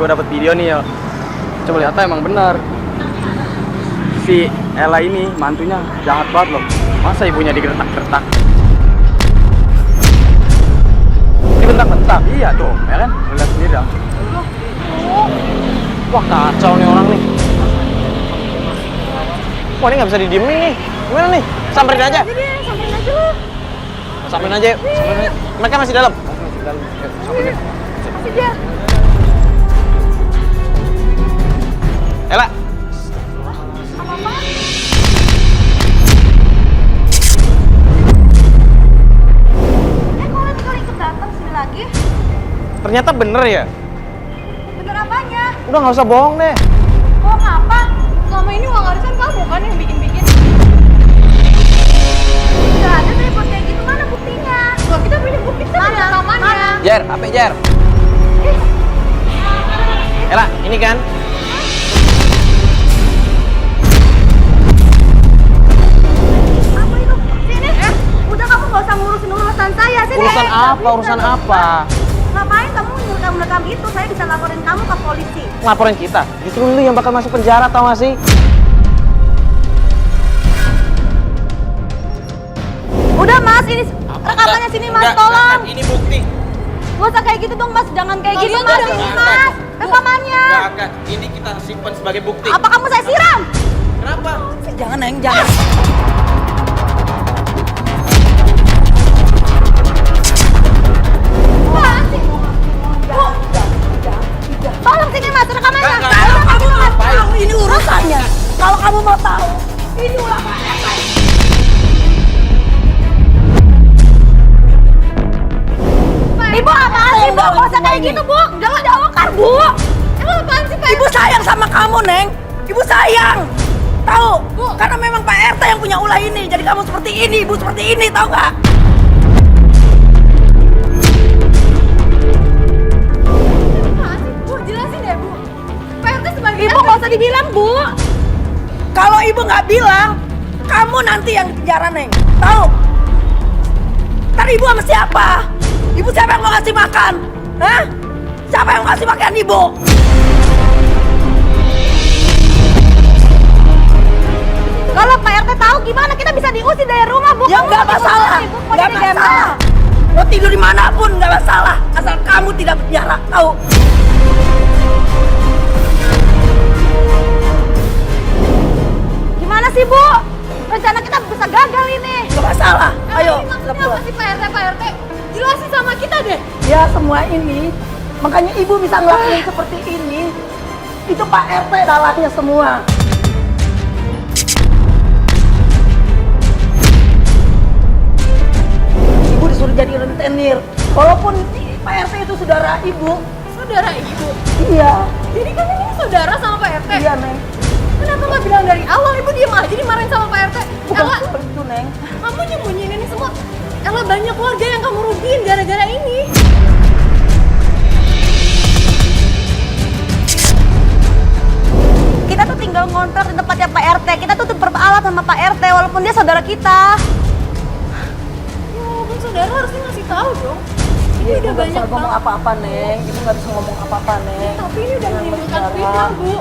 gue dapet video nih ya. Coba lihat emang benar. Si Ella ini mantunya jahat banget loh. Masa ibunya digeretak-geretak? Dibentak-bentak, iya tuh, ya kan? Lihat sendiri dah. Wah kacau nih orang nih. Wah ini nggak bisa didiemin nih. Gimana nih? Samperin aja. Samperin aja lu. Samperin aja. Mereka masih dalam. Masih dalam. Samperin. Masih dia. Ella. Apa-apa? Kalian ikut datang sini lagi? Ternyata bener ya? Bener apanya? Udah nggak usah bohong deh. Bohong apa? Selama ini uang arisan kamu kan yang bikin-bikin. Gak ada report kayak gitu, mana buktinya? Loh, kita punya bukti kan ada rekamannya. Jer, HP Jer. Ella, ini kan? Apa itu? Sini. Udah kamu gak usah ngurusin urusan saya. Sini. Urusan apa? Urusan apa? Ngapain kamu ngerekam itu? Saya bisa laporin kamu ke polisi. Laporin kita? Justru lu yang bakal masuk penjara, tau gak sih? Udah mas, ini rekamannya sini mas, tolong. Ini bukti. Gak usah kayak gitu dong mas, jangan kayak gitu mas, ini mas. Rekamannya. Enggak. Ini kita simpan sebagai bukti. Apa kamu saya siram? Kenapa? Jangan Neng, jangan. Wah, sih. Bu, tolong sini mas, rekamannya. Kalau kamu mau tahu, ini urusannya. Kalau kamu mau tahu, ini urusannya. Ibu apaan sih, Bu? Gak usah kayak gitu, Bu. Jangan diawakar, Bu. Emang apaan sih, Pak? Ibu sayang sama kamu, Neng. Ibu sayang. Tahu? Bu, karena memang Pak RT yang punya ulah ini. Jadi kamu seperti ini, Ibu seperti ini, tahu nggak? Apaan sih, Bu? Jelasin deh, Bu. Pak RT sebagai Ibu gak usah dibilang, Bu. Kalau Ibu nggak bilang, kamu nanti yang di penjara, Neng. Tahu? Ntar Ibu sama siapa? Ibu siapa yang mau ngasih makan? Hah? Siapa yang mau ngasih makan Ibu? Kalau Pak RT tahu gimana kita bisa diusir dari rumah, Bu? Ya Kamu nggak mau masalah, diusir, Bu. Mau nggak jadi gembel. masalah. Mau tidur dimanapun nggak masalah, asal kamu tidak penjara, tahu? Gimana sih, Bu? Rencana kita bisa gagal ini. Nggak masalah. Ayo, Ini maksudnya kita pulang. apa sih Pak RT? Jelasin sama kita deh. Ya semua ini, makanya Ibu bisa ngelakuin seperti ini. Itu Pak RT dalangnya semua. Ibu disuruh jadi rentenir. Walaupun Pak RT itu saudara Ibu. Saudara Ibu. Iya, Jadi kan ini saudara sama Pak RT. iya Neng. Kenapa nggak bilang dari awal? Ibu diem aja dimarahin sama Pak RT. Bukan Ella, seperti itu Neng. kamu nyembunyiin ini semua. Ella banyak keluarga yang kamu rugiin gara-gara ini. Kita tuh tinggal ngontrak di tempatnya Pak RT. Kita tuh berpaalat sama Pak RT walaupun dia saudara kita. Ya walaupun saudara harusnya ngasih tahu dong. Ini Ibu udah nggak banyak bisa ngomong banget. apa-apa Neng. Ibu nggak bisa ngomong apa-apa Neng. Tapi ini udah Jangan menimbulkan berbicara. fitnah, Bu.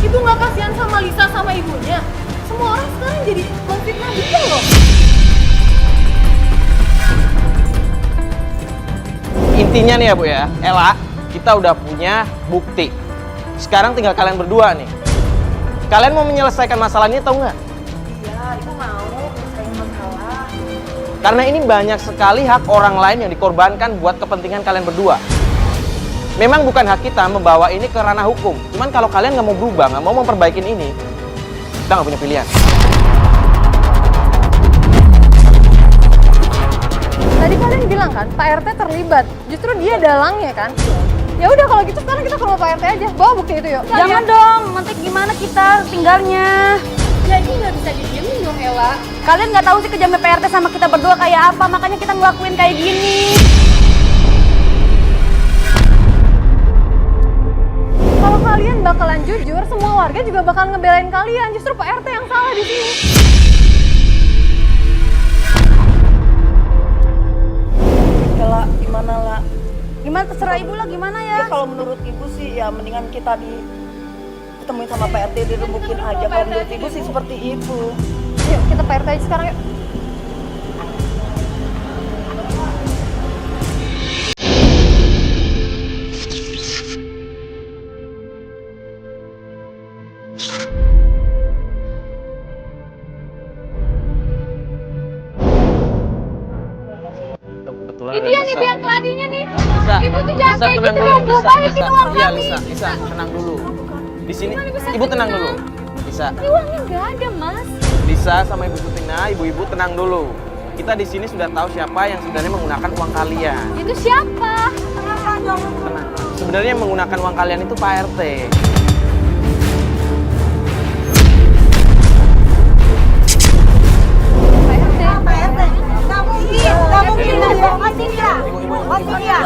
Ibu nggak kasihan sama Lisa sama ibunya. Semua orang sekarang jadi memfitnah dia loh. Intinya nih ya Bu ya, Ella, kita udah punya bukti. Sekarang tinggal kalian berdua nih. Kalian mau menyelesaikan masalah ini atau enggak? Iya, Ibu mau selesaiin masalah. Karena ini banyak sekali hak orang lain yang dikorbankan buat kepentingan kalian berdua. Memang bukan hak kita membawa ini ke ranah hukum. Cuman kalau kalian nggak mau berubah, nggak mau memperbaikin ini, kita nggak punya pilihan. Tadi kalian bilang kan Pak RT terlibat. Justru dia dalangnya kan. Ya udah kalau gitu sekarang kita ke rumah Pak RT aja. Bawa bukti itu yuk. Jangan dong, nanti gimana kita tinggalnya? Jadi nggak bisa didiemin dong Ella. Kalian nggak tahu sih kejamnya PRT sama kita berdua kayak apa, makanya kita ngelakuin kayak gini. Kalau kalian bakalan jujur, semua warga juga bakal ngebelain kalian. Justru Pak RT yang salah di sini. Ella, gimana lah? Gimana gimana terserah ibu lah gimana Ya ya. kalau menurut ibu sih ya mendingan kita ketemuin sama Pak RT dirembukin aja. Kalau menurut ibu sih seperti itu. Yuk kita Pak RT aja sekarang yuk. Kebetulan Ini dia nih biang keladinya nih. Lisa, Ibu tuh jangan Lisa, kayak tenang gitu dulu. dong, Bu. Lisa, Balikin Lisa. uang Iya, kami. Lisa, tenang dulu. Di sini, ibu tenang dulu. Lisa, Ini uangnya nggak ada, Mas. Lisa sama Ibu Sutina, ibu-ibu tenang dulu. Kita di sini sudah tahu siapa yang sebenarnya menggunakan uang kalian. Itu siapa? Tenang. Sebenarnya yang menggunakan uang kalian itu Pak RT. Nggak mungkin lah, masih dia. Masih dia.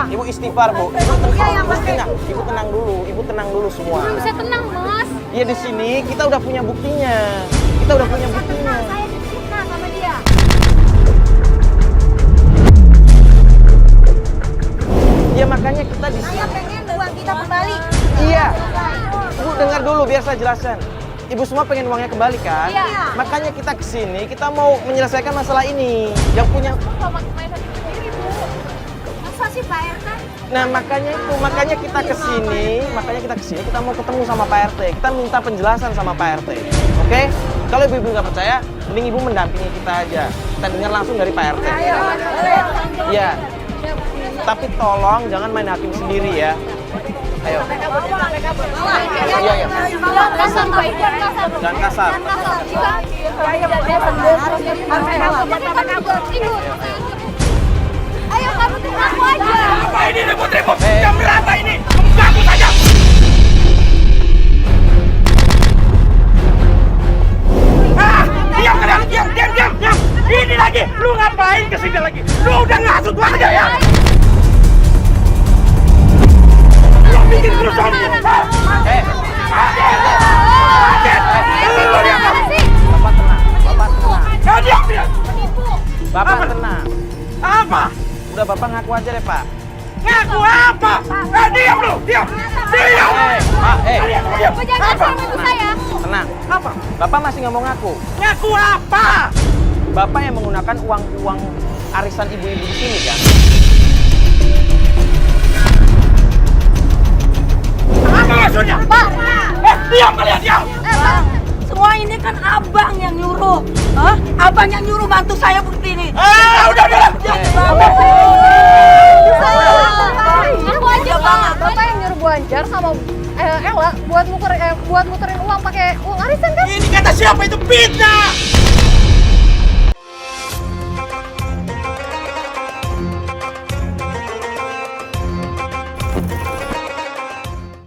Ibu istighfar, Bu. Ibu tenang dulu. Ibu tenang dulu semua. Belum bisa tenang, Mas. Iya, di sini kita udah punya buktinya. Kita udah punya buktinya. Saya difitnah sama dia. Ya makanya kita di Saya sini. pengen uang kita kembali. Iya. Bu dengar dulu biar saya jelaskan. Ibu semua pengen uangnya kembali kan? Iya. Makanya kita kesini, kita mau menyelesaikan masalah ini. Yang punya. Sama mainan sendiri, Bu. Masa sih Pak RT? Nah makanya kita kesini, kita mau ketemu sama Pak RT. Kita minta penjelasan sama Pak RT. Oke? Kalau ibu nggak percaya, mending ibu mendampingi kita aja. Kita dengar langsung dari Pak RT. Iya. Tapi tolong jangan main hakim sendiri ya. Ayo. Iya, iya. Kasar, Pak. Jangan kasar. Ayo kamu tuh ngaku aja. Apa ini ribut-ribut? Jam berapa ini? Ngaku saja! Ah! Diam kalian! Diam! Ini lagi! Lu ngapain kesini lagi? Lu udah ngasut warga ya? Lu bikin kerusuhan ini! Eh, Lu diam! Bapak tenang. Bapak tenang. Diam! Bapak tenang. Apa? Udah Bapak ngaku aja deh, Pak. Ngaku apa? Diam lu! Diam! Pak, Diam! Ibu jangan kasar sama ibu saya. tenang. Apa? Bapak masih nggak mau ngaku. Ngaku apa? Bapak yang menggunakan uang arisan ibu-ibu di sini kan? Apa maksudnya? Pak, Diam kalian! Diam! Bang, semua ini kan abang yang nyuruh. Hah? Abang yang nyuruh mantu saya begini. Udah! Aku aja, Pak. Bapak yang nyuruh Bu Anjar sama Ella buat muterin uang pakai uang arisan kan? Ini kata siapa itu fitnah?